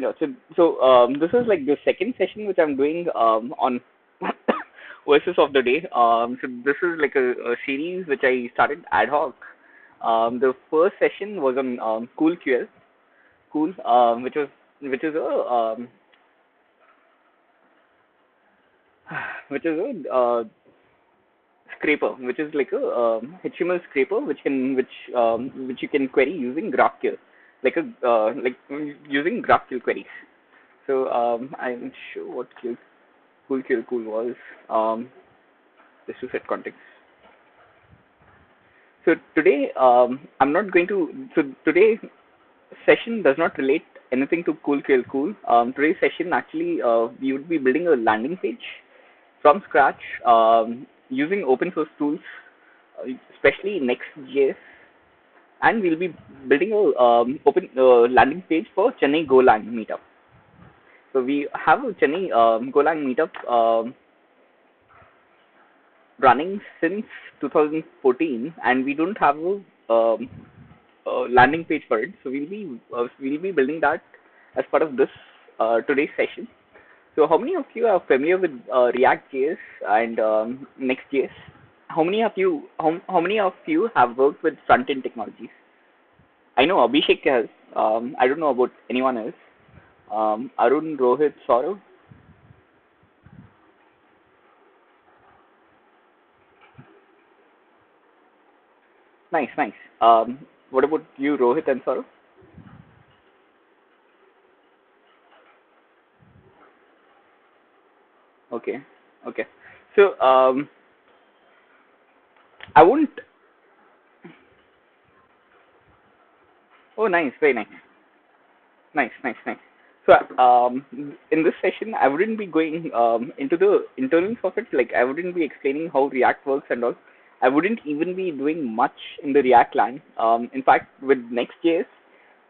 Yeah. This is like the second session which I'm doing on verses of the day. So this is like a series which I started ad hoc. The first session was on Cool QL, Cool, which is a which is a scraper, which is like a HTML scraper which you can query using GraphQL, using GraphQL queries. So I'm sure what cool was. Um, just to set context. So today I'm not going to. So today session does not relate anything to cool. Today's session actually we would be building a landing page from scratch using open source tools, especially Next.js, and we'll be building a open landing page for Chennai Golang meetup. So we have a Chennai Golang meetup running since 2014, and we don't have a landing page for it. So we'll be building that as part of this today's session. So how many of you are familiar with React.js and Next.js? How many of you have worked with front end technologies? I know Abhishek has. I don't know about anyone else. Arun, Rohit, Saurav. Nice, nice. What about you, Rohit and Saurav? Okay, okay. So I won't. Oh, nice, very nice. Nice, nice, nice. So, in this session, I wouldn't be going into the internals of it. Like, I wouldn't be explaining how React works and all. I wouldn't even be doing much in the React land. In fact, with Next.js,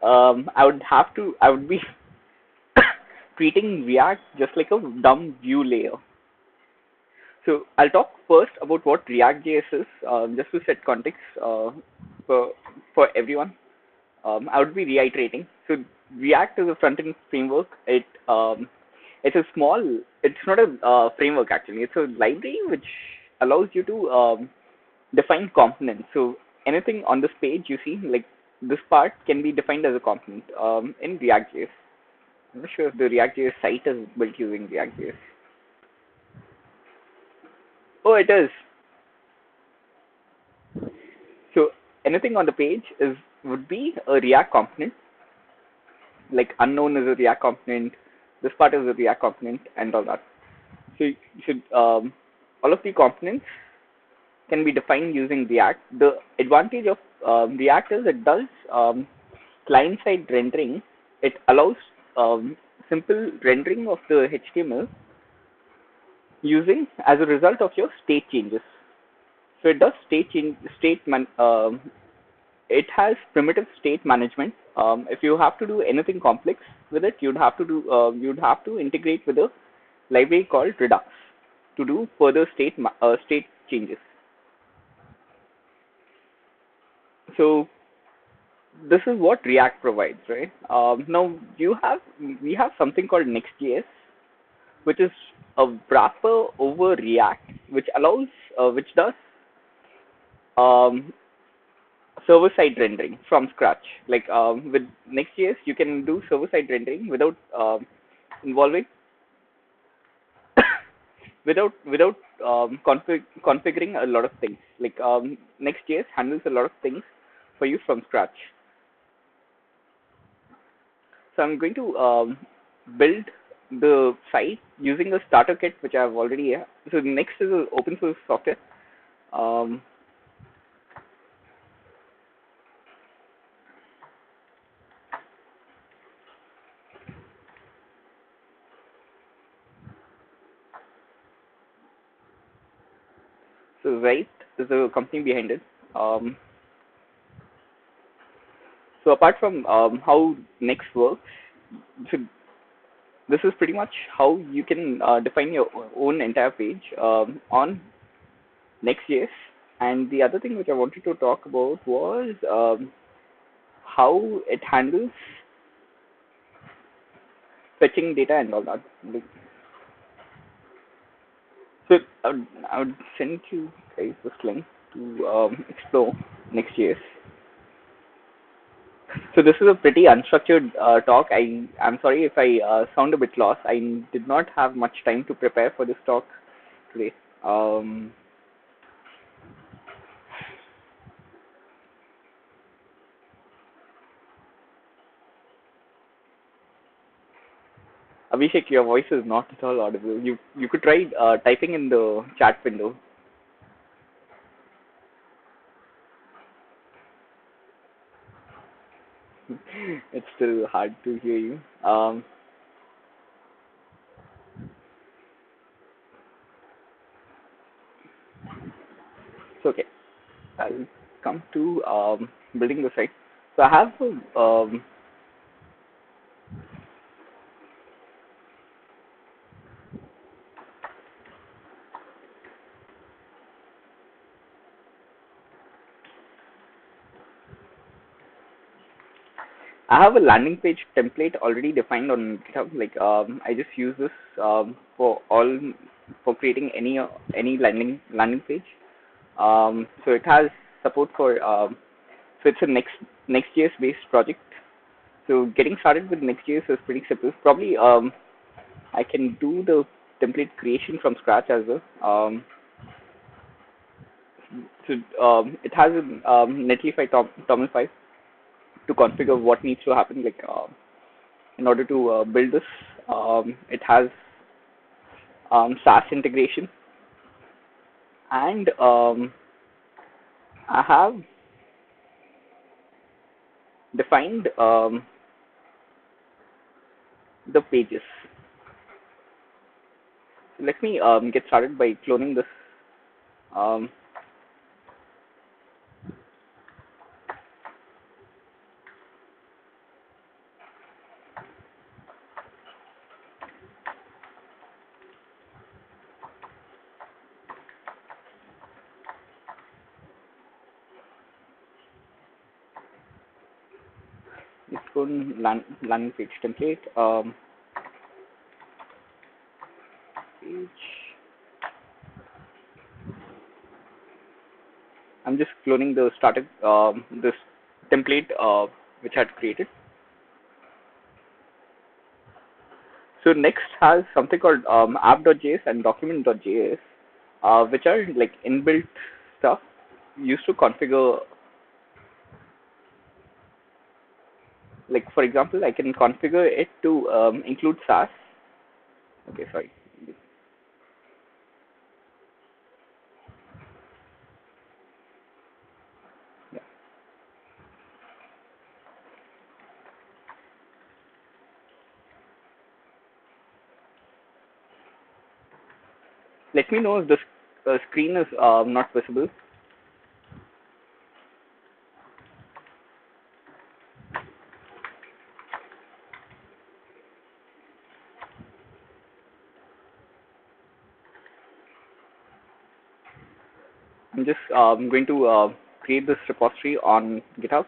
I would be treating React just like a dumb view layer. So, I'll talk first about what React.js is, just to set context for for everyone. I would be reiterating. So React is a front-end framework. It's a small. It's not a framework actually. It's a library which allows you to define components. So anything on this page you see, like this part, can be defined as a component in React.js. I'm not sure if the React.js site is built using React.js. Oh, it is. So anything on the page is would be a React component, like unknown is a React component, this part is a React component, and all that. So you should all of the components can be defined using React. The advantage of React is it does client-side rendering. It allows simple rendering of the HTML using as a result of your state changes. So it does it has primitive state management. If you have to do anything complex with it, you'd have to integrate with a library called Redux to do further state changes. So this is what React provides, right? Now we have something called Next.js, which is a wrapper over React, which does um, server-side rendering from scratch. Like with Next.js, you can do server-side rendering without involving without configuring a lot of things. Like Next.js handles a lot of things for you from scratch. So I'm going to build the site using a starter kit which I've already. So Next is an open source software. Um, so Right is the company behind it. Um, so apart from how Next works, so this is pretty much how you can define your own entire page on Next.js. And the other thing which I wanted to talk about was how it handles fetching data and all that. Like, so I would send you guys this link to explore Next.js. So this is a pretty unstructured talk. I'm sorry if I sound a bit lost. I did not have much time to prepare for this talk today. Um, Abhishek, your voice is not at all audible. You could try typing in the chat window. It's still hard to hear you. So okay, I'll come to building the site. So I have a landing page template already defined on GitHub. Like I just use this for creating any landing page. So it has support for so it's a Next.js based project. So getting started with Next.js is pretty simple. Probably I can do the template creation from scratch as well. So it has a Netlify Toml 5 to configure what needs to happen. Like in order to build this, it has SaaS integration, and I have defined the pages. So let me get started by cloning this. Um, let's go in landing page template. Page. I'm just cloning the started this template which I had created. So next has something called app.js and document.js, which are like inbuilt stuff used to configure. Like for example, I can configure it to include SaaS. Okay, sorry. Yeah. Let me know if this screen is not visible. I'm just going to create this repository on GitHub.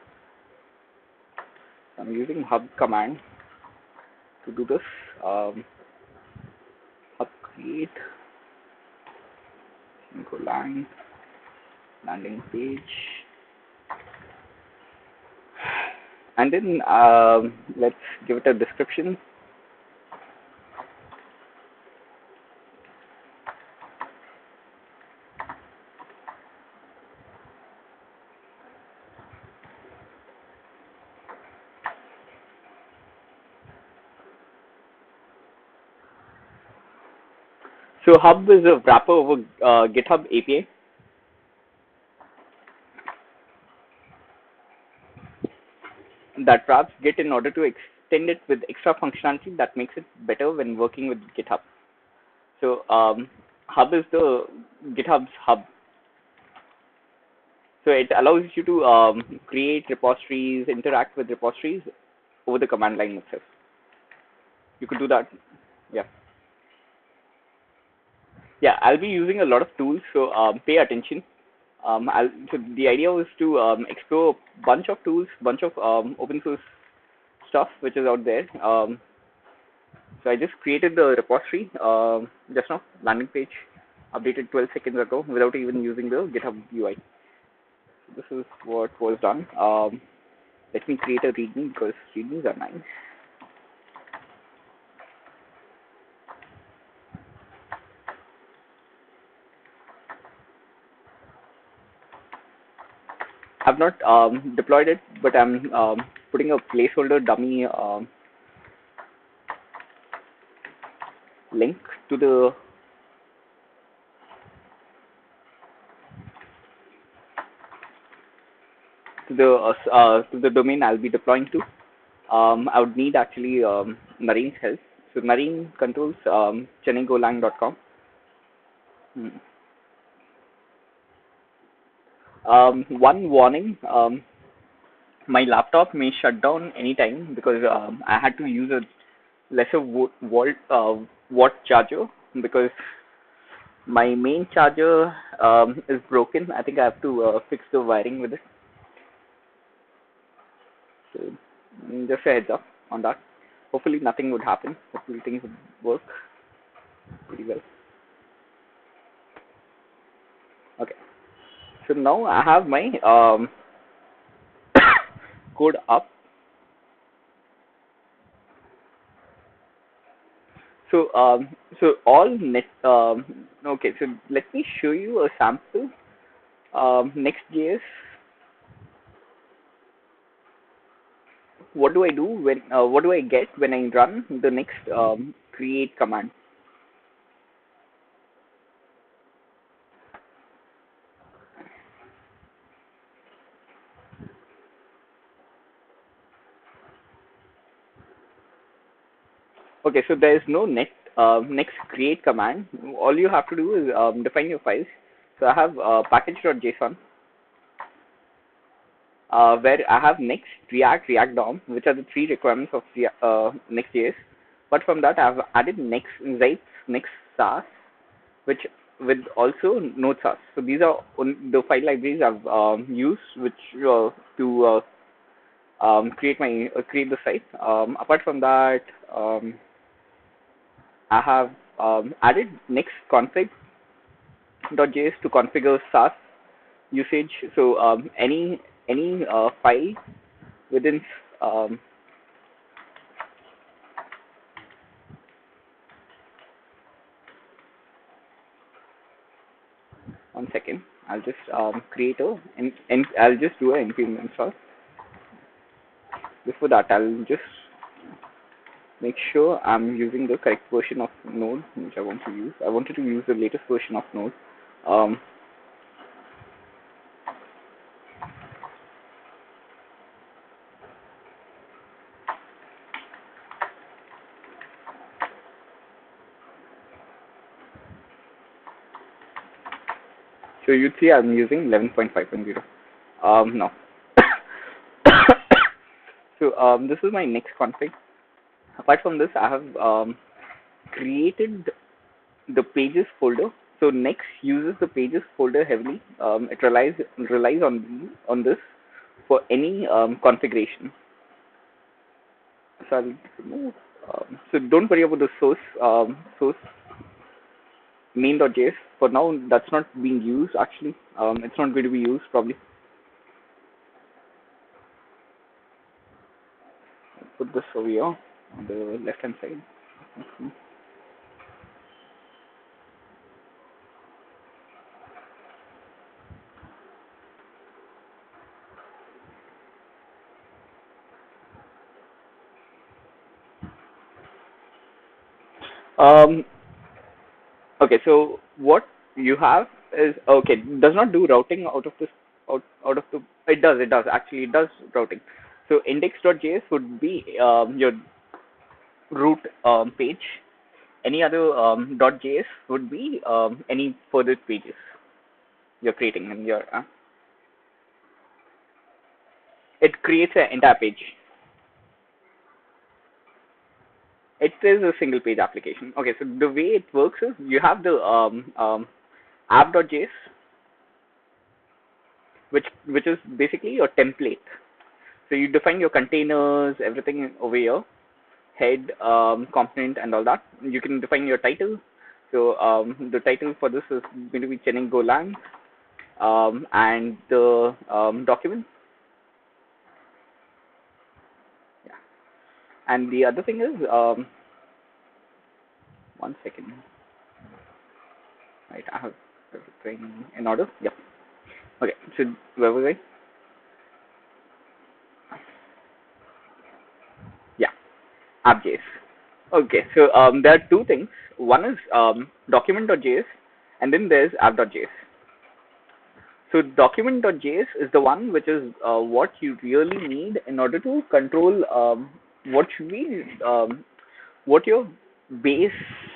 I'm using hub command to do this. Hub create Golang landing page, and then let's give it a description. So hub is a wrapper over GitHub API. That wraps Git in order to extend it with extra functionality that makes it better when working with GitHub. So hub is the GitHub's hub. So it allows you to create repositories, interact with repositories over the command line itself. You could do that. Yeah. Yeah, I'll be using a lot of tools, so pay attention. So the idea was to explore a bunch of tools, bunch of open source stuff which is out there. So I just created the repository just now, landing page, updated 12 seconds ago without even using the GitHub UI. So this is what was done. Let me create a README because READMEs are nice. I've not deployed it, but I'm putting a placeholder dummy link to the to the domain I'll be deploying to. I would need actually Nareen's help. So Nareen controls chennegolang.com. Hmm. One warning, my laptop may shut down anytime because I had to use a lesser watt charger because my main charger is broken. I think I have to fix the wiring with it. So just a heads up on that. Hopefully nothing would happen. Hopefully things would work pretty well. Okay. So now I have my code up. So all net. Okay. So let me show you a sample. Next.js. What do I do when? What do I get when I run the next create command? Okay. So there is no next create command. All you have to do is define your files. So I have package.json where I have Next, React, React DOM, which are the three requirements of Next.js. But from that, I've added Next, Zytes, Next SAS, which with also Node SAS. So these are the file libraries I've used, which to create the site. Apart from that, I have added Next config.js to configure SAS usage. So any file within um, 1 second. I'll just create and I'll just do an npm install. Before that, I'll just make sure I'm using the correct version of Node which I want to use. I wanted to use the latest version of Node. Um, so you'd see I'm using 11.5.0. No. So this is my next config. Apart from this, I have created the pages folder. So Next uses the pages folder heavily. It relies on this for any configuration. So I'll remove. So don't worry about the source main.js. For now, that's not being used actually. It's not going to be used probably. Put this over here on the left hand side. Um, okay, so what you have is okay. Does not do routing out of this out of the. It does actually. It does routing. So index.js would be your root page. Any other .js would be any further pages you're creating in your. It creates an entire page. It is a single page application. Okay, so the way it works is you have the app.js, which is basically your template. So you define your containers, everything over here, head, component, and all that. You can define your title. So the title for this is going to be Cheneng Golang, and the document. Yeah. And the other thing is, one second. Right, I have everything in order. Yep. Okay. So where was I? Yeah. App.js. Okay. So there are two things. One is document.js, and then there's app.js. So document.js is the one which is what you really need in order to control what should be what your base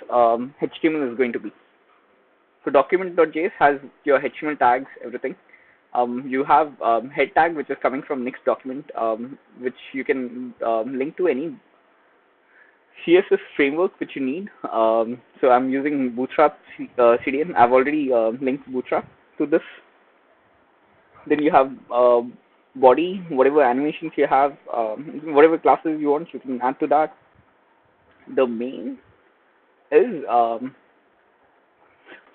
HTML is going to be. So document.js has your HTML tags, everything. You have head tag which is coming from Next document, which you can link to any CSS framework which you need. So I'm using Bootstrap CDN. I've already linked Bootstrap to this. Then you have body, whatever animations you have, whatever classes you want, you can add to that. The main is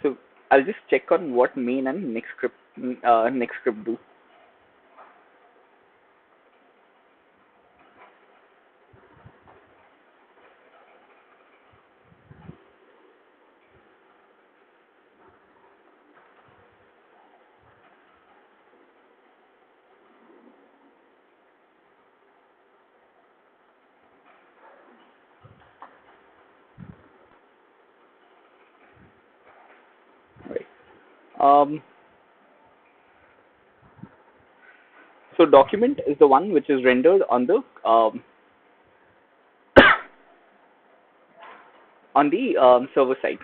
so I'll just check on what main and next script do. Right. Um, so document is the one which is rendered on the on the server side.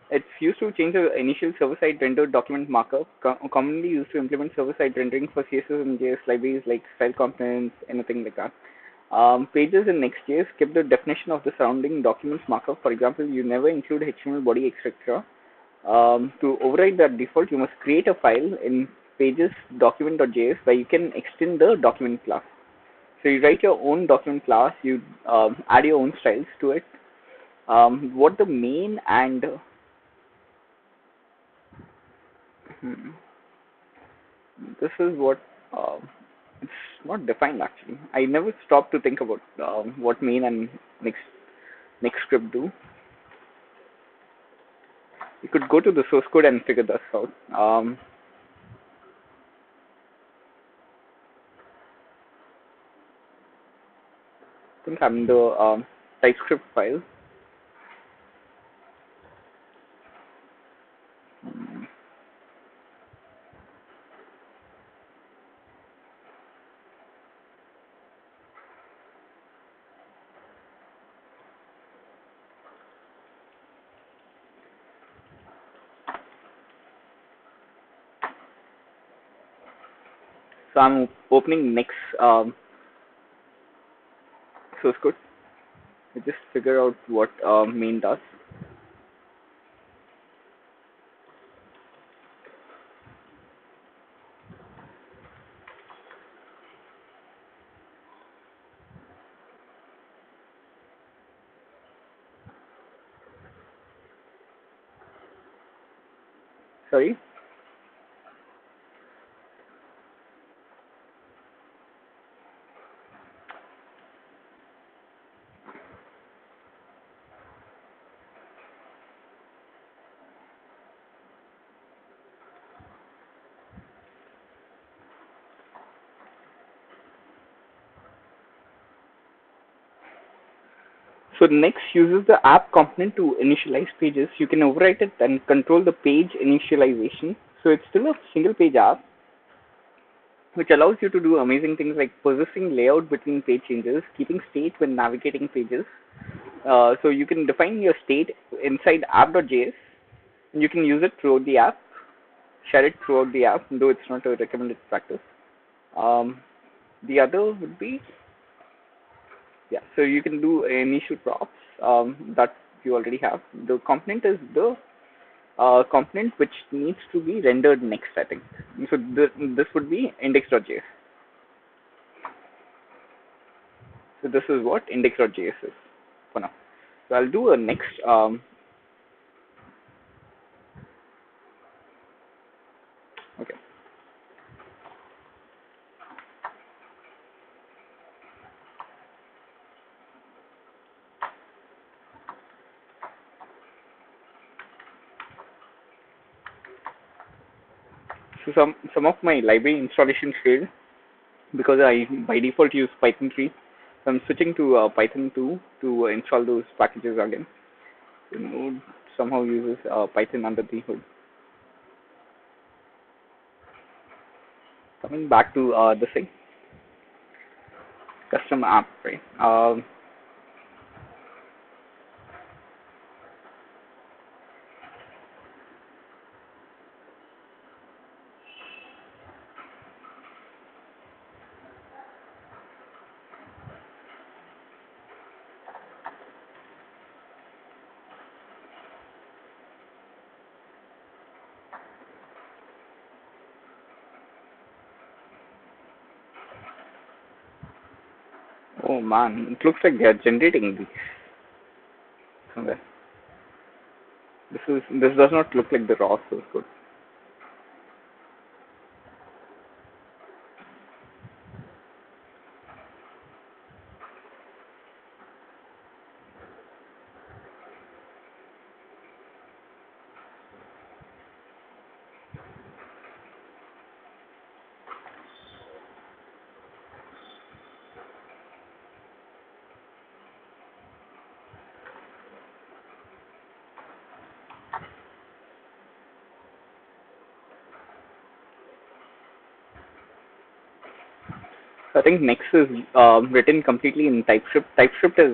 It's used to change the initial server-side rendered document markup, commonly used to implement server-side rendering for CSS and JS libraries like style components, anything like that. Pages in Next.js keep the definition of the surrounding documents markup. For example, you never include HTML body, etc. To override that default, you must create a file in pages document.js where you can extend the document class. So you write your own document class, you add your own styles to it. What the main and hmm, this is what it's not defined actually. I never stopped to think about what main and next script do. You could go to the source code and figure this out. I think I'm in the TypeScript file. So I'm opening next source code. I just figure out what main does. Sorry. So next uses the app component to initialize pages. You can overwrite it and control the page initialization. So it's still a single page app, which allows you to do amazing things like possessing layout between page changes, keeping state when navigating pages. So you can define your state inside app.js, and you can use it throughout the app, share it throughout the app, though it's not a recommended practice. Um, the other would be, yeah, so you can do initial props that you already have. The component is the component which needs to be rendered next, I think. So this would be index.js. So this is what index.js is for now. So I'll do a next. Okay. So some of my library installation failed because I by default use Python 3. So I'm switching to Python 2 to install those packages again. So Node somehow uses Python under the hood. Coming back to the thing, custom app, right? Oh man, it looks like they are generating these somewhere. This does not look like the raw source code. So I think Next is written completely in TypeScript. TypeScript is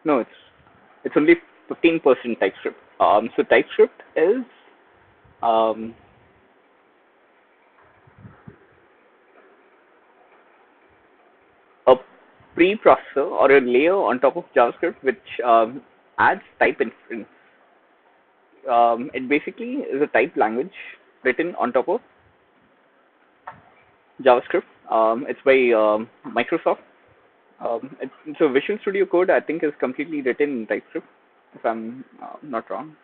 no, it's only 15% TypeScript. So TypeScript is um, a preprocessor or a layer on top of JavaScript which adds type inference. It basically is a type language written on top of JavaScript. It's by Microsoft. So Visual Studio Code, I think, is completely written in TypeScript, if I'm not wrong.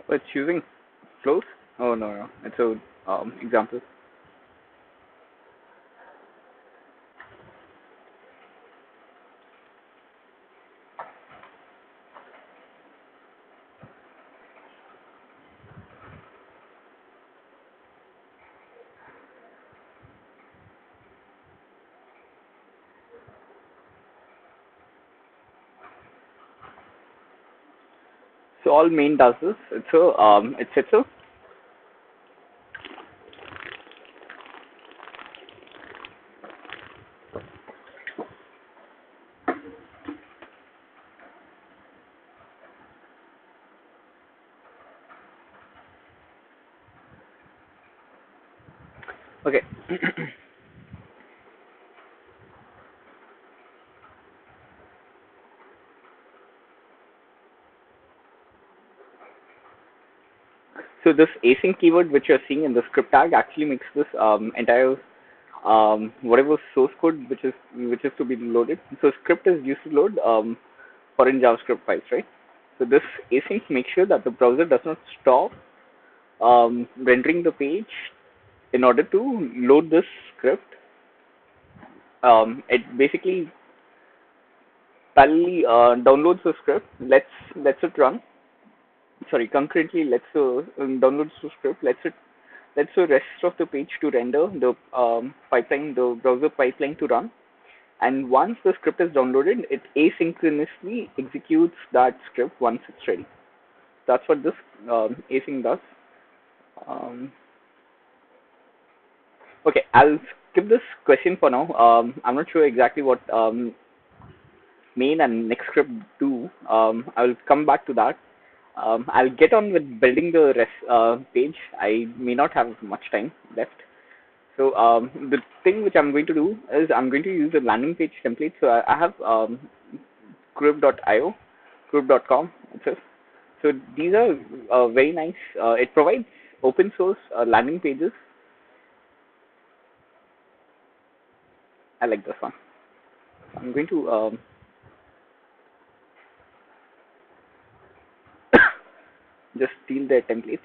Oh, it's using flows? Oh, no, no. It's a example. So all main does is it sets a okay. So this async keyword which you're seeing in the script tag actually makes this entire whatever source code which is to be loaded. So script is used to load foreign JavaScript files, right? So this async makes sure that the browser does not stop rendering the page in order to load this script. It basically parallelly downloads the script, lets it run. Sorry, concurrently lets downloads the script, lets it Let's the rest of the page to render, the pipeline, the browser pipeline to run. And once the script is downloaded, it asynchronously executes that script once it's ready. That's what this async does. Um, okay, I'll skip this question for now. I'm not sure exactly what main and next script do. I'll come back to that. I'll get on with building the rest page. I may not have much time left. So the thing which I'm going to do is I'm going to use a landing page template. So I have group.io, group.com, it says. So these are very nice. It provides open source landing pages. I like this one. I'm going to just steal their templates.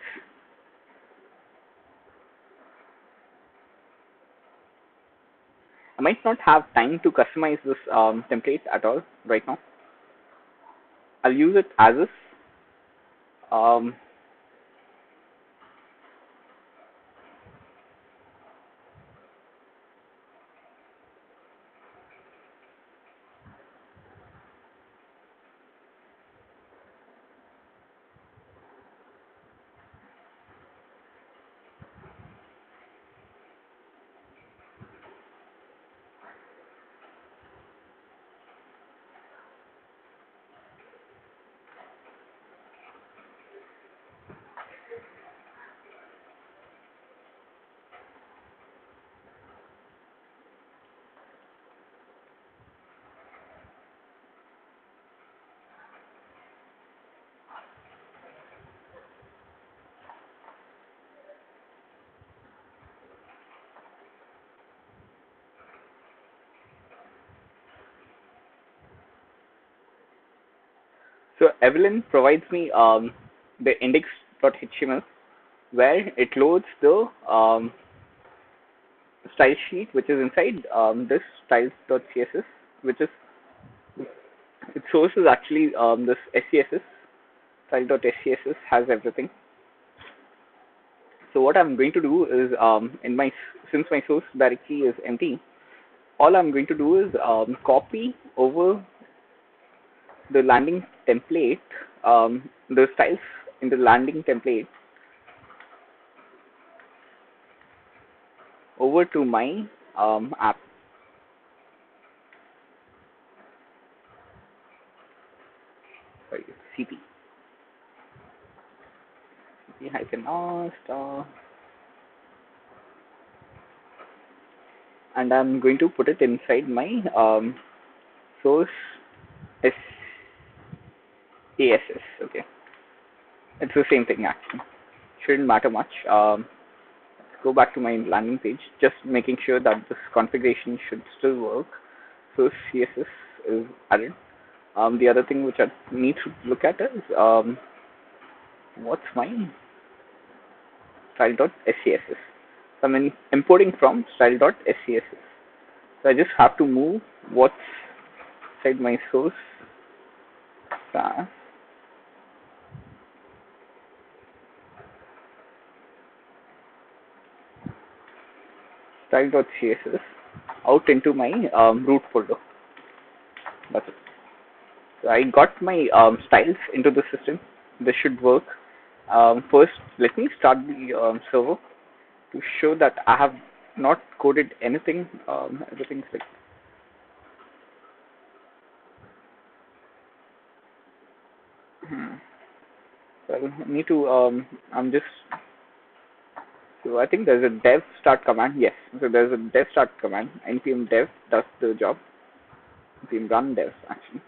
I might not have time to customize this template at all right now. I'll use it as is. Um, so Evelyn provides me the index.html where it loads the style sheet which is inside this styles.css, which is its source is actually this scss. Style.scss has everything. So what I'm going to do is since my source directory is empty, all I'm going to do is copy over the landing template, the styles in the landing template over to my app. Sorry, CP. CP hyphen R star, and I'm going to put it inside my source SASS. Okay, it's the same thing actually. Shouldn't matter much. Go back to my landing page, just making sure that this configuration should still work. So CSS is added. The other thing which I need to look at is what's my style.scss. So I'm importing from style.scss. So I just have to move what's inside my source style.css out into my root folder. That's it. So I got my styles into the system. This should work. First, let me start the server to show that I have not coded anything. Everything's like well, I need to. I'm just. So I think there's a dev start command. Yes. So there's a dev start command. npm dev does the job. npm run dev actually.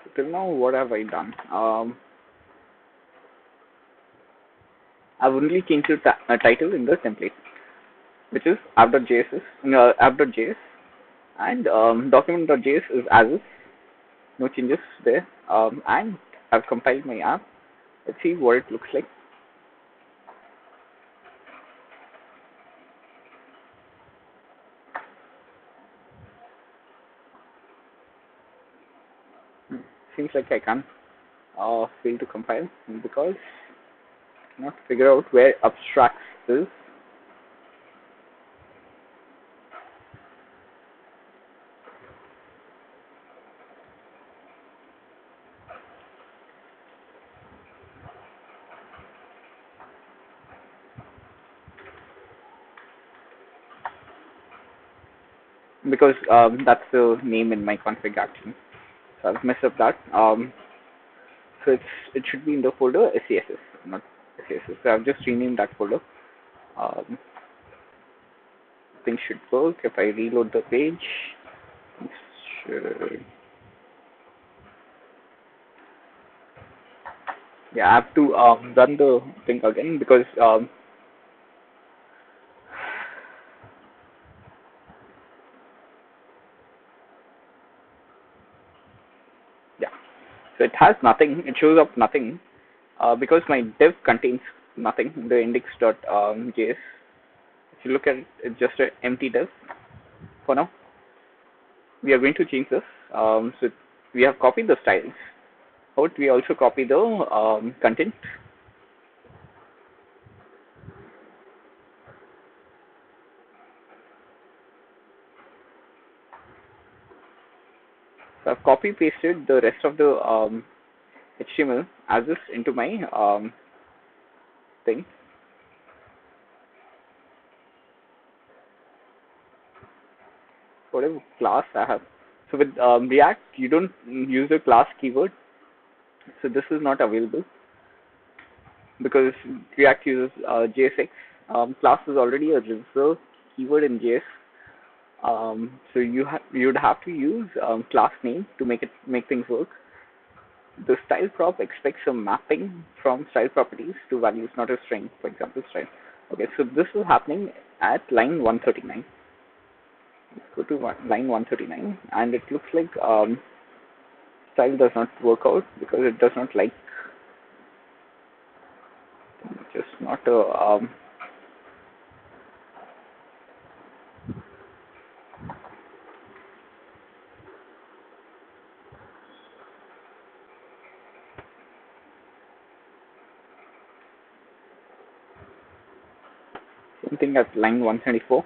So till now, what have I done? I've only changed the title in the template, which is app.js, and document.js is as is, no changes there. And I've compiled my app. Let's see what it looks like. seems like I can't fail to compile because I cannot figure out where abstracts is. Because that's the name in my config actually. So I've messed up that. So it should be in the folder SCSS, not SCSS. So I've just renamed that folder. Um, things should work if I reload the page. It should, yeah, I have to run the thing again because yeah. So it has nothing. It shows up nothing because my div contains nothing. The index.js. If you look at it, it's just an empty div for now. We are going to change this. So we have copied the styles. Out we also copy the content. So I've copy pasted the rest of the HTML as this into my thing. Whatever class I have. So with React, you don't use the class keyword. So this is not available because React uses JSX. Class is already a reserved keyword in JS. So you'd have to use class name to make things work. The style prop expects a mapping from style properties to values, not a string, for example, style. Okay, so this is happening at line 139. Let's go to line 139, and it looks like style does not work out because it does not like just not a same thing at line 134.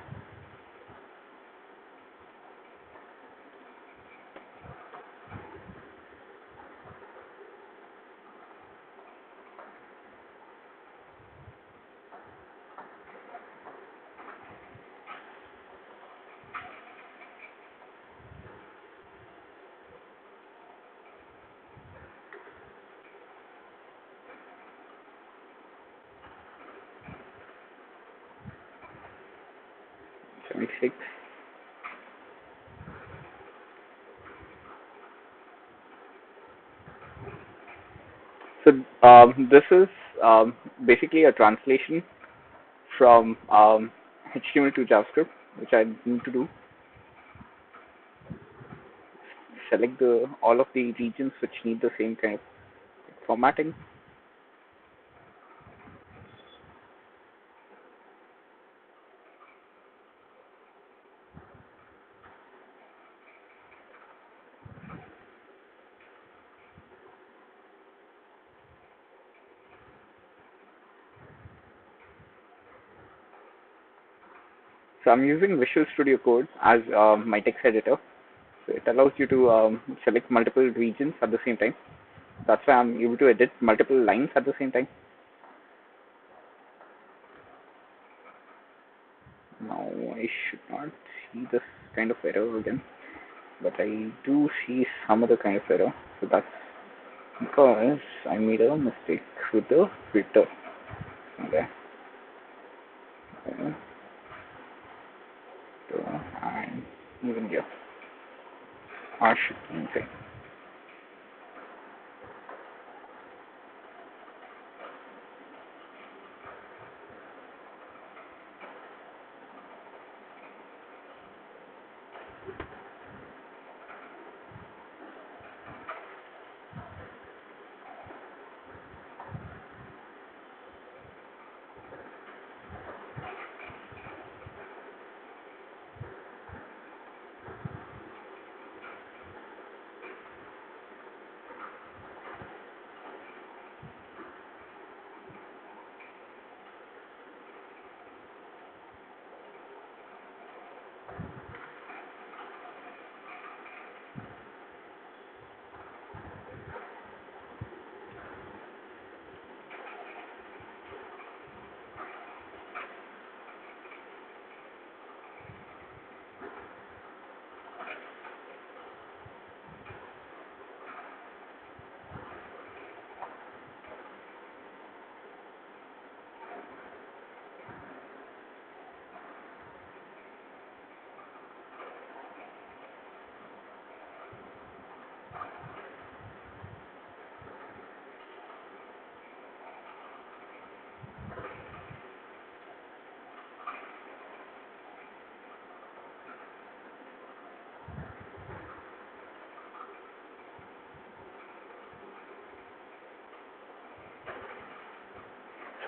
Seventy-six. So this is basically a translation from HTML to JavaScript, which I need to do. Select all of the regions which need the same kind of formatting. So I'm using Visual Studio Code as my text editor. So it allows you to select multiple regions at the same time. That's why I'm able to edit multiple lines at the same time. Now I should not see this kind of error again, but I do see some other kind of error. So that's because I made a mistake with the filter. Okay. Okay. So, and even here. Okay.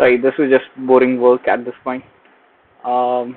Sorry, this is just boring work at this point. Um,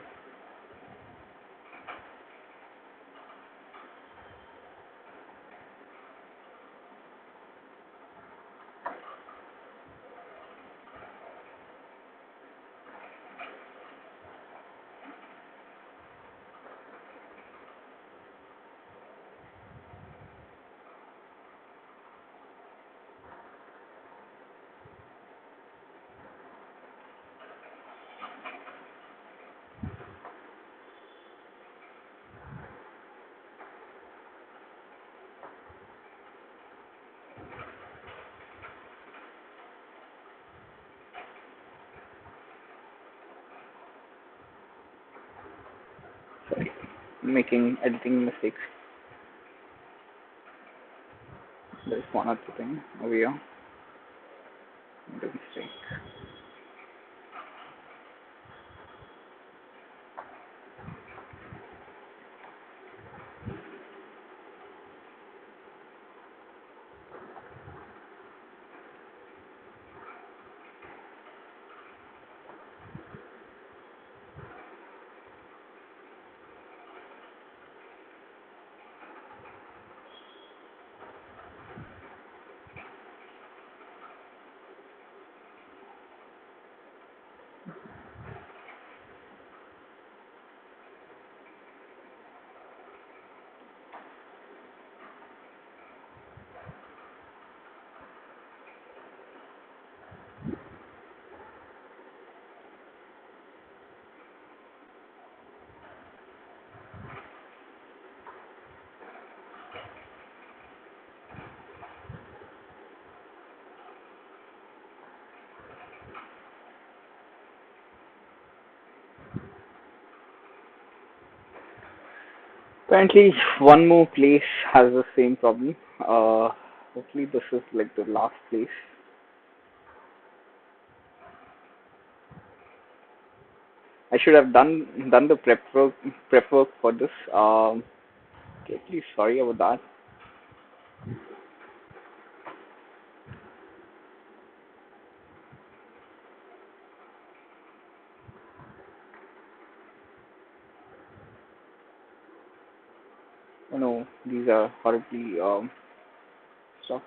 Sorry, making editing mistakes. There's one other thing over here. Made a mistake. Apparently, one more place has the same problem. Hopefully, this is like the last place. I should have done the prep work for this. Okay, please sorry about that. Oh no, these are horribly stuff.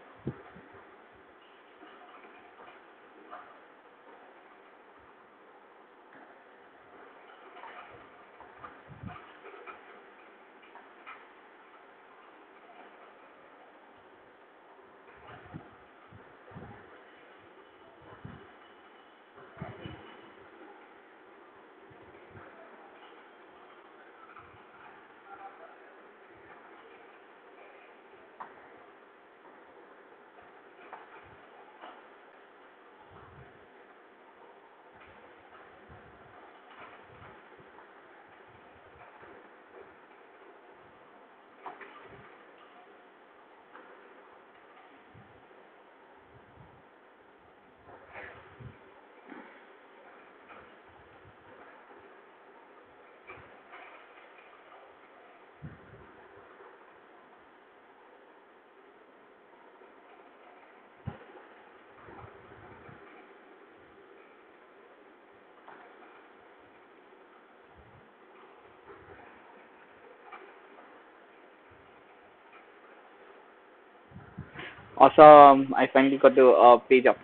Awesome! I finally got the page up.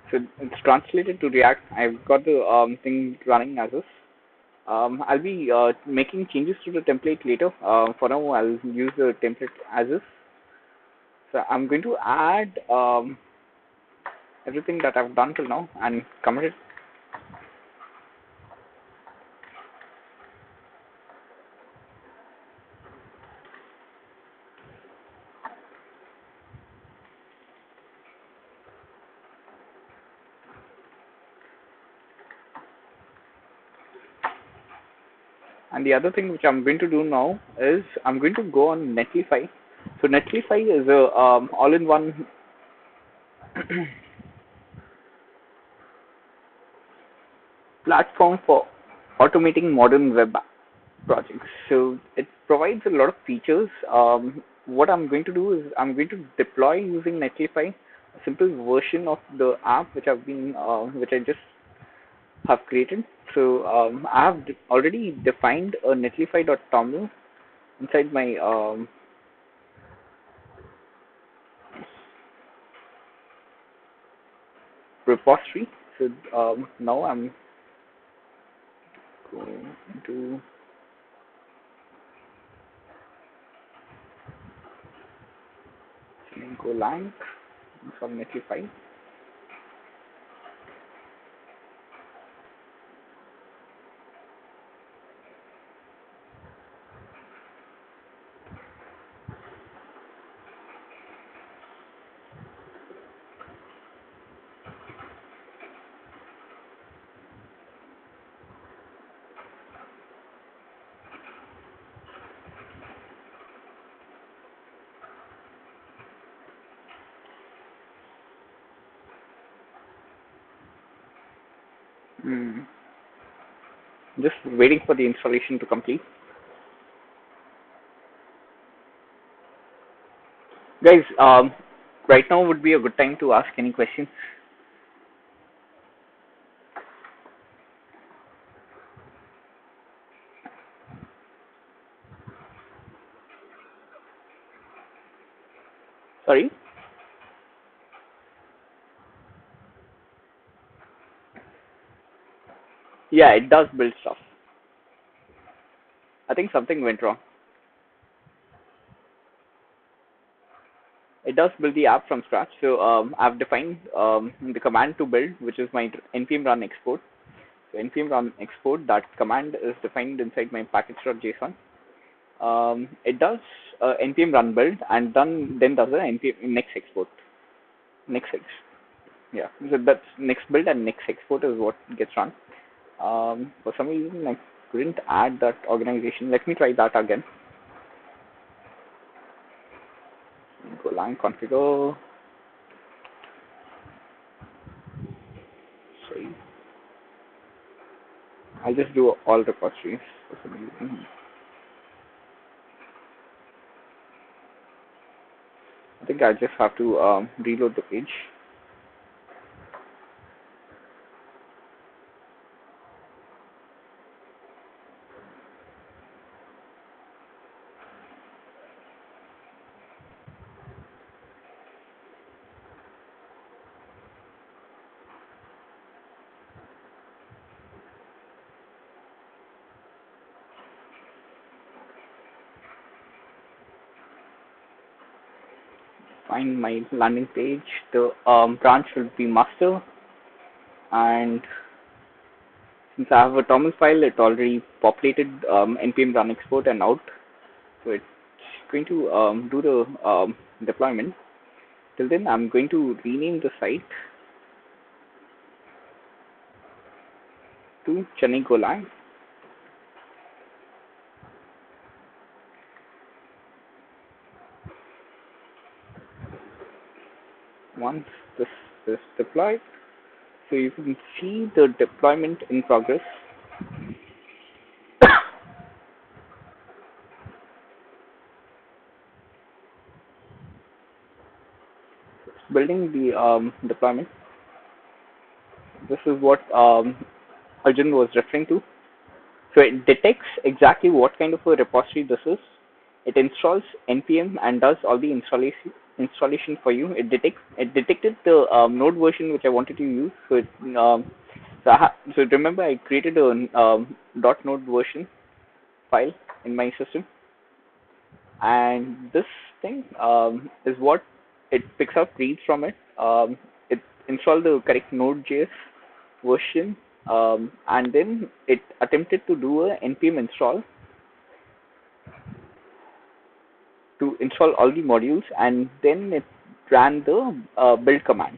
So it's translated to React. I've got the thing running as is. I'll be making changes to the template later. For now, I'll use the template as is. So I'm going to add everything that I've done till now and commit it. And the other thing which I'm going to do now is I'm going to go on Netlify. So Netlify is a all-in-one platform for automating modern web projects. So it provides a lot of features. What I'm going to do is I'm going to deploy using Netlify a simple version of the app which I just have created. So I have already defined a netlify.toml inside my repository. So now I'm going to Golang from netlify. Mm. Just waiting for the installation to complete. Guys, right now would be a good time to ask any questions. Sorry? Yeah, it does build stuff. I think something went wrong. It does build the app from scratch. So I've defined the command to build, which is my npm run export. So npm run export, that command is defined inside my package.json. It does npm run build and then does a npm next export. Next ex. Yeah. So that's next build and next export is what gets run. For some reason, I couldn't add that organization. Let me try that again. Golang configure. Sorry. I'll just do all repositories for some reason. I think I just have to reload the page. Find my landing page. The branch will be master, and since I have a TOML file, it already populated npm run export and out. So it's going to do the deployment. Till then, I'm going to rename the site to Chennai Golang. Once this is deployed, so you can see the deployment in progress. Building the deployment. This is what Arjun was referring to. So it detects exactly what kind of a repository this is. It installs npm and does all the installation for you. It detected the node version which I wanted to use. So so remember I created a .node version file in my system, and this thing is what it picks up, reads from it. It installs the correct Node.js version, and then it attempted to do a npm install to install all the modules, and then it ran the build command.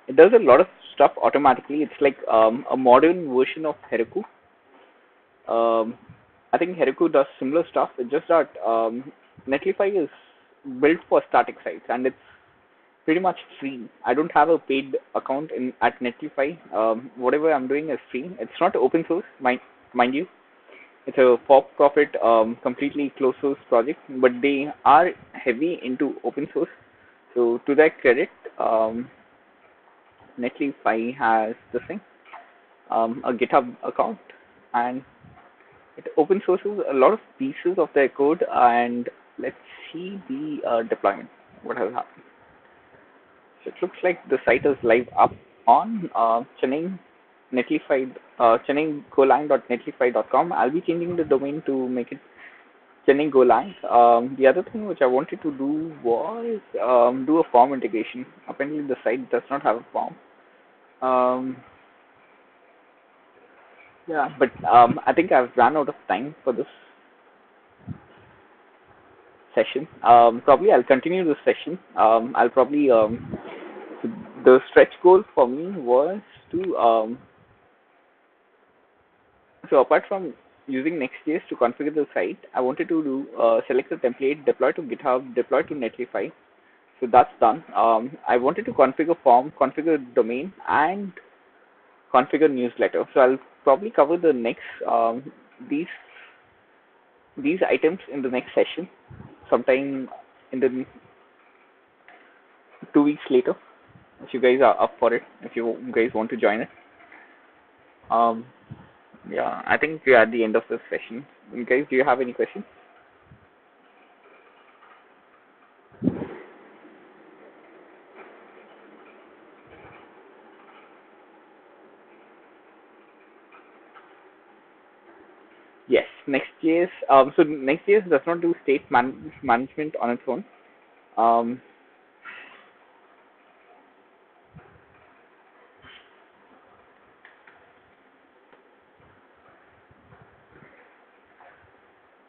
It does a lot of stuff automatically. It's like a modern version of Heroku. Um, I think Heroku does similar stuff. It's just that Netlify is built for static sites, and it's pretty much free. I don't have a paid account in at Netlify. Whatever I'm doing is free. It's not open source, mind you. It's a for-profit, completely closed source project, but they are heavy into open source. So to their credit, Netlify has this thing, a GitHub account, and it open sources a lot of pieces of their code. And let's see the deployment. What has happened? So it looks like the site is live up on Chennai Netlify, chennaigolang.netlify.com. I'll be changing the domain to make it Chennai Golang. The other thing which I wanted to do was do a form integration. Apparently, the site does not have a form. Um, yeah, but I think I've run out of time for this session. Probably I'll continue this session. I'll probably the stretch goal for me was to so apart from using Next.js to configure the site, I wanted to do select the template, deploy to GitHub, deploy to Netlify. So that's done. I wanted to configure form, configure domain, and configure newsletter. So I'll probably cover the next these these items in the next session, sometime in the 2 weeks later. If you guys are up for it, if you guys want to join it. Um, yeah, I think we are at the end of this session. Guys, do you have any questions? Yes, Next.js. So Next.js does not do management on its own. Um,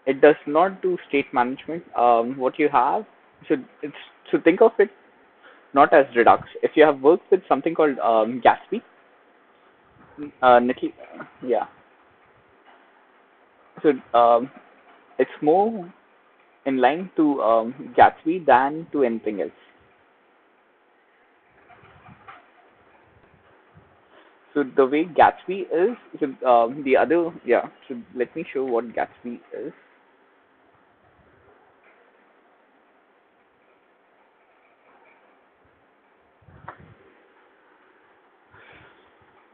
it does not do state management. What you have, so it's so think of it not as Redux. If you have worked with something called Gatsby, yeah. So it's more in line to Gatsby than to anything else. So the way Gatsby is, so the other, yeah. So let me show what Gatsby is.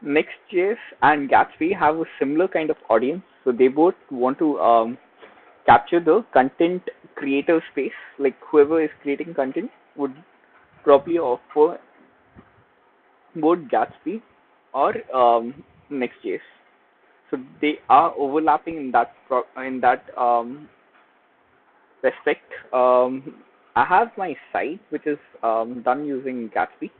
Next.js and Gatsby have a similar kind of audience. So they both want to capture the content creator space. Like whoever is creating content would probably offer both Gatsby or Next.js. So they are overlapping in that respect. I have my site which is done using Gatsby.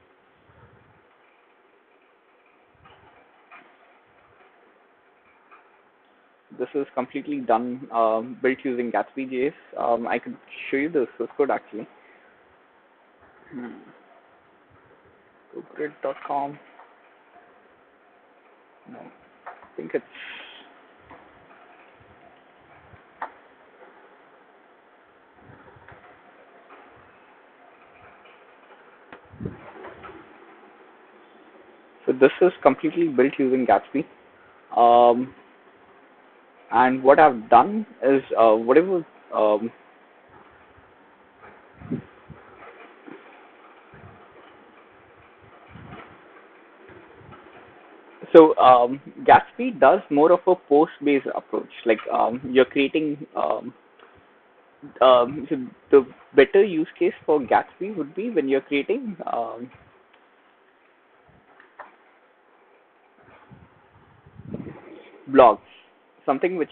This is completely done, built using Gatsby.js. I could show you the source code actually. Hmm. Grid.com. No, I think it's so. This is completely built using Gatsby. Um, and what I've done is whatever. Um, Gatsby does more of a post-based approach. Like you're creating. So the better use case for Gatsby would be when you're creating blogs, something which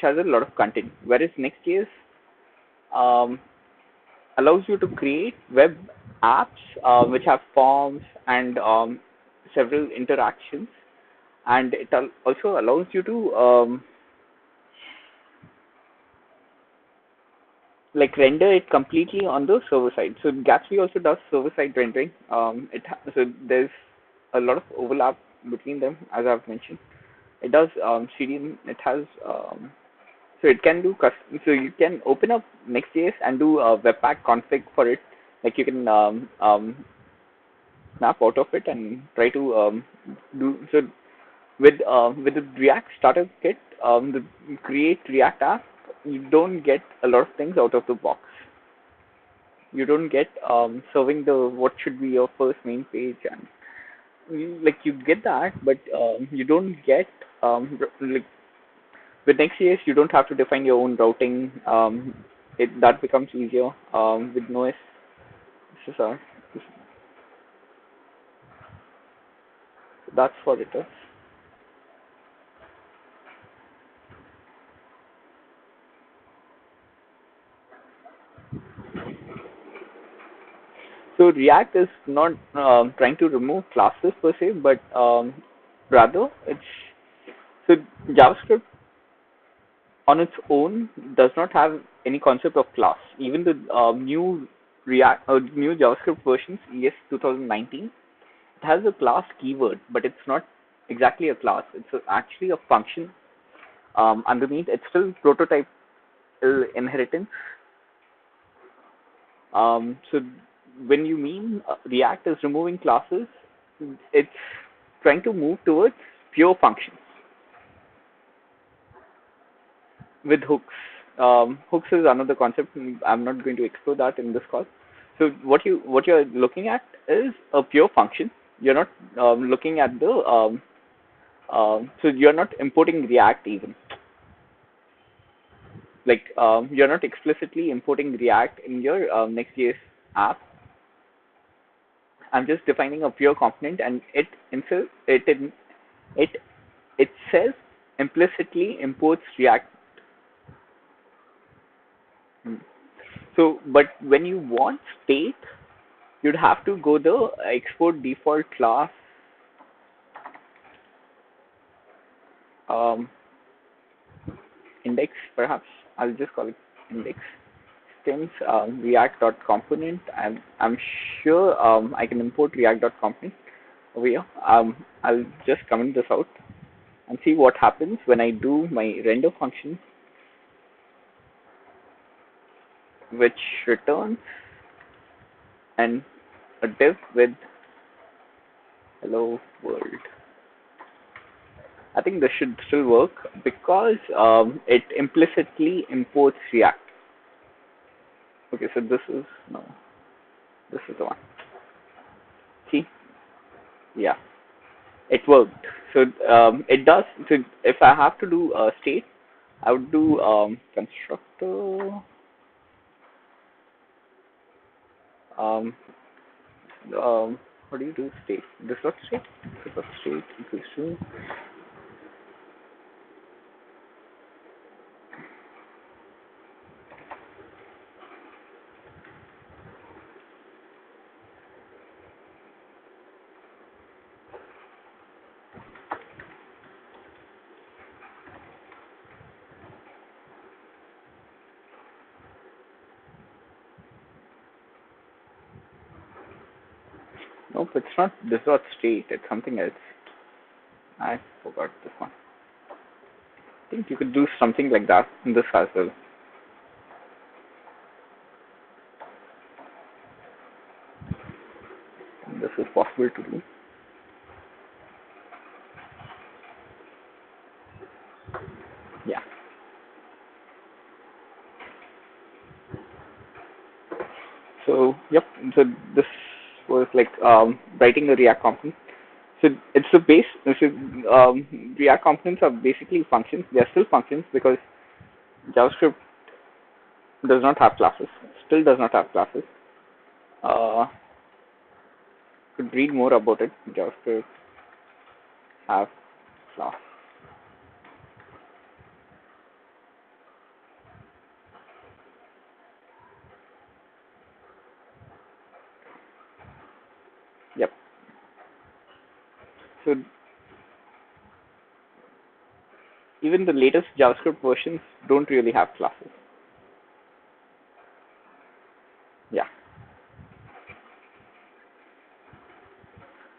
has a lot of content. Whereas Next.js um, allows you to create web apps which have forms and several interactions, and it also allows you to like render it completely on the server side. So Gatsby also does server side rendering. So there's a lot of overlap between them, as I've mentioned. It does CDN. It has so it can do custom. So you can open up Next.js and do a Webpack config for it. Like you can snap out of it and try to do so with the React starter kit. The create React app, you don't get a lot of things out of the box. You don't get serving the what should be your first main page, and like you get that, but you don't get like with Next.js you don't have to define your own routing. That becomes easier with Node. This is this, that's what it is. So React is not trying to remove classes per se, but rather it's so JavaScript on its own does not have any concept of class. Even the new JavaScript versions, ES 2019, it has a class keyword, but it's not exactly a class. It's actually a function underneath. It's still prototype inheritance. So when you mean React is removing classes, it's trying to move towards pure functions with hooks. Hooks is another concept. I'm not going to explore that in this call. So what you're looking at is a pure function. You're not looking at the so you're not importing React even. Like you're not explicitly importing React in your Next.js app. I'm just defining a pure component, and it itself implicitly imports React. Hmm. So, but when you want state, you'd have to go the export default class um, index, perhaps. I'll just call it index stems react.component. I'm sure I can import react.component over here. I'll just comment this out and see what happens when I do my render function, which returns and a div with hello world. I think this should still work because it implicitly imports React. Okay, so this is no, this is the one. See, yeah, it worked. So it does. So if I have to do a state, I would do constructor. Um, what do you do? State. This dot state. This dot state equals to. Nope, it's not this dot state. It's something else. I forgot this one. I think you could do something like that in this as well. This is possible to do. Yeah. So yep. So this was like writing a React component. So it's the base. So React components are basically functions. They are still functions because JavaScript does not have classes. Still does not have classes. Uh, could read more about it. JavaScript have class. Yep. So even the latest JavaScript versions don't really have classes. Yeah.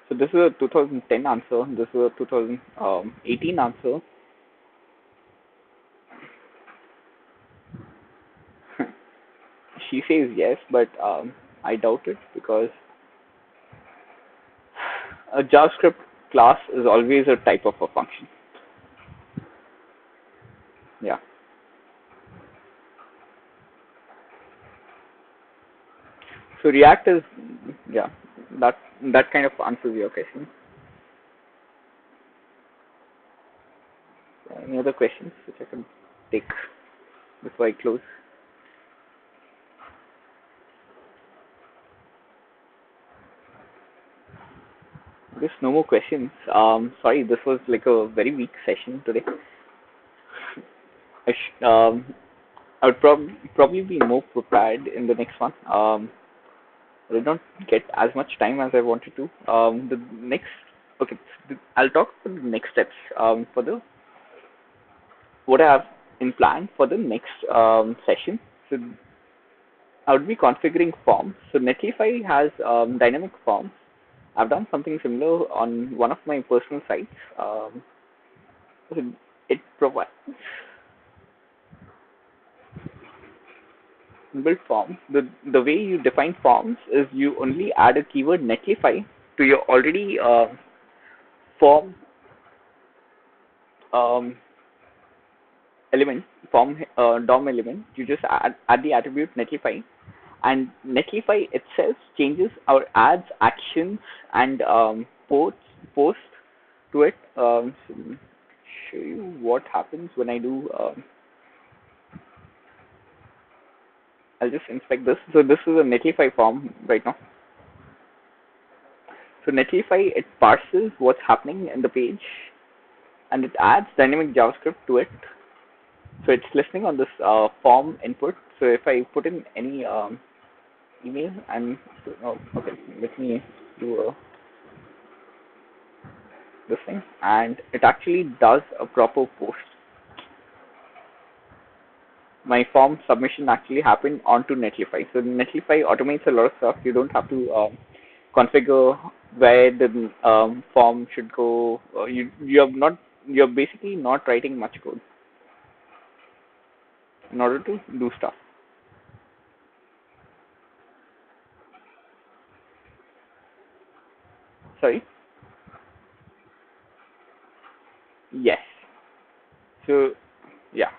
So this is a 2010 answer. This is a 2018 answer. She says yes, but I doubt it because a JavaScript class is always a type of a function. Yeah. So React is, yeah, that that kind of answers your question. Any other questions which I can take before I close? There's no more questions. Sorry, this was like a very weak session today. I I would probably be more prepared in the next one. I did not get as much time as I wanted to. The next, okay, I'll talk about the next steps. For the what I have in plan for the next session. So I would be configuring forms. So Netlify has dynamic forms. I've done something similar on one of my personal sites. So it provides built forms. The way you define forms is you only add a keyword Netlify to your already form um, element, form DOM element. You just add the attribute Netlify, and Netlify itself changes or adds actions and post to it. So show you what happens when I do. I'll just inspect this. So this is a Netlify form right now. So Netlify, it parses what's happening in the page and it adds dynamic JavaScript to it. So it's listening on this form input. So if I put in any email and oh, okay, let me do this thing, and it actually does a proper post. My form submission actually happened onto Netlify. So Netlify automates a lot of stuff. You don't have to configure where the form should go. You're basically not writing much code in order to do stuff. Sorry. Yes. So yeah.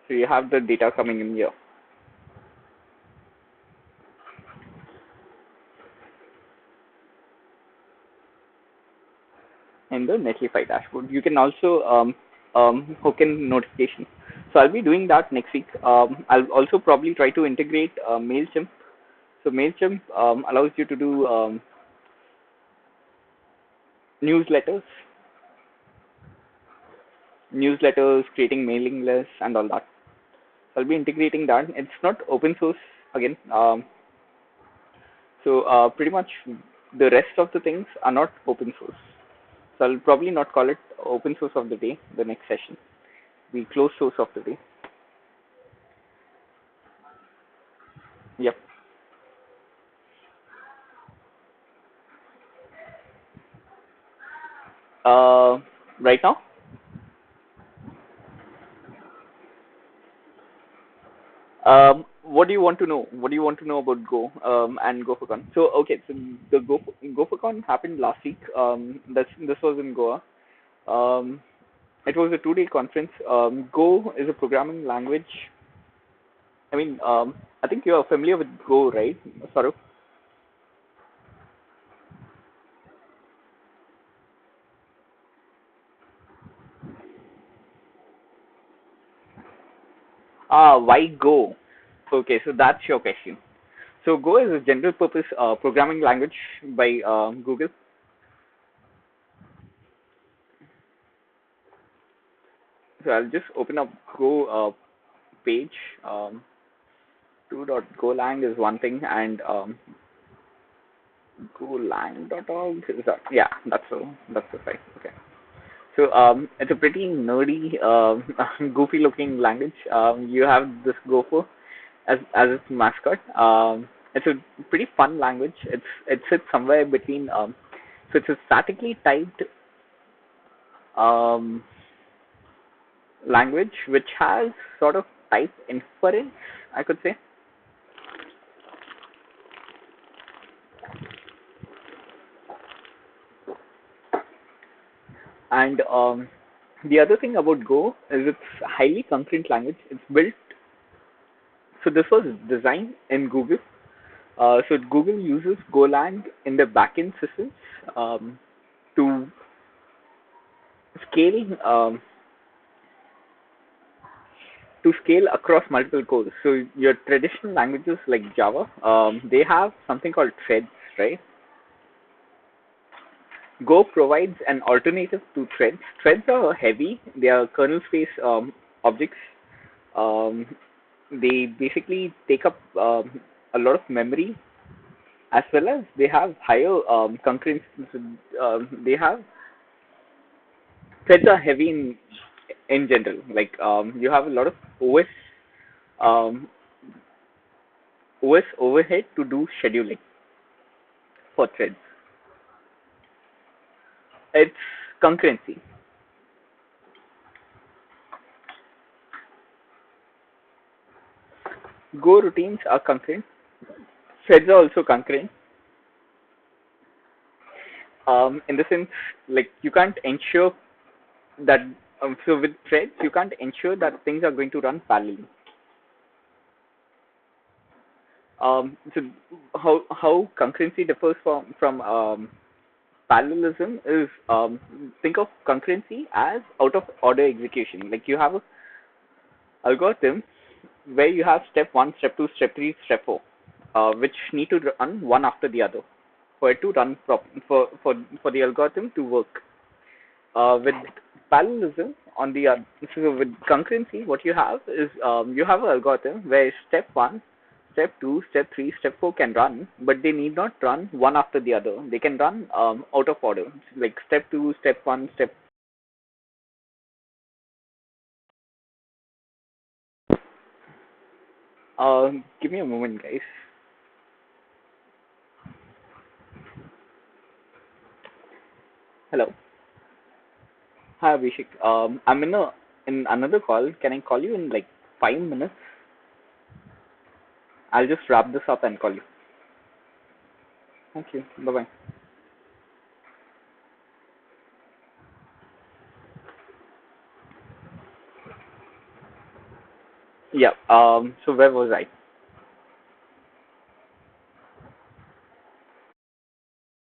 So you have the data coming in here in the Netlify dashboard. You can also hook in notifications. So I'll be doing that next week. I'll also probably try to integrate Mailchimp. So Mailchimp allows you to do newsletters, creating mailing lists, and all that. So I'll be integrating that. It's not open source again. So pretty much the rest of the things are not open source. So I'll probably not call it open source of the day, the next session. Be closed source of the day. Yep. Uh, right now, what do you want to know? What do you want to know about Go and GopherCon? So okay, so the GopherCon happened last week. This was in Goa. Um, it was a 2 day conference. Go is a programming language. I mean, I think you are familiar with Go, right, Saurav? Why Go? Okay, so that's your question. So Go is a general purpose programming language by Google. So I'll just open up Go page. Um, 2.golang is one thing, and golang.org is that? Yeah, that's the site. Okay. So it's a pretty nerdy, goofy looking language. You have this gopher as its mascot. It's a pretty fun language. It sits somewhere between. So it's a statically typed um, language which has sort of type inference, I could say. And the other thing about Go is it's highly concurrent language. It's built So this was designed in Google. So Google uses Golang in the backend systems um, to scale across multiple cores. So your traditional languages like Java, they have something called threads, right? Go provides an alternative to threads. Threads are heavy. They are kernel space objects. Um, they basically take up a lot of memory, as well as they have higher concurrency. They have threads are heavy in general. Like you have a lot of um, OS overhead to do scheduling for threads. It's concurrency. Go routines are concurrent. Threads are also concurrent. In the sense, like you can't ensure that. So with threads, you can't ensure that things are going to run parallelly. So how concurrency differs from parallelism is, think of concurrency as out of order execution. Like you have a algorithm where you have step one, step two, step three, step four, which need to run one after the other for it to run for the algorithm to work. With parallelism, on the so with concurrency, what you have is, you have an algorithm where step one, step two, step three, step four can run, but they need not run one after the other. They can run out of order, like step two, step one, step. Give me a moment, guys. Hello. Hi, Abhishek. I'm in another call. Can I call you in like 5 minutes? I'll just wrap this up and call you. Thank you. Bye bye. Yeah. So where was I?